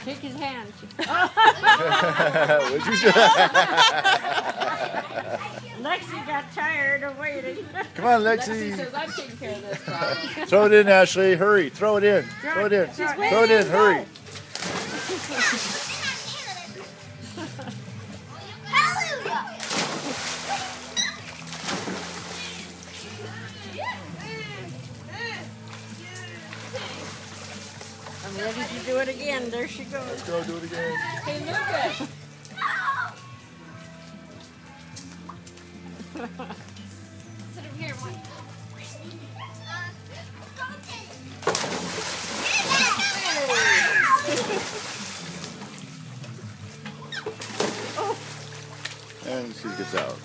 Shake his hand. What'd you do? Lexi got tired of waiting. Come on, Lexi Lexi. says, I'm taking care of this problem. Throw it in, Ashley. Hurry. Throw it in. Throw it in. She's Throw it in. Hurry. I'm ready to do it again. There she goes. Let's go do it again. Hey, Lucas. Sit over here. One. And she gets out.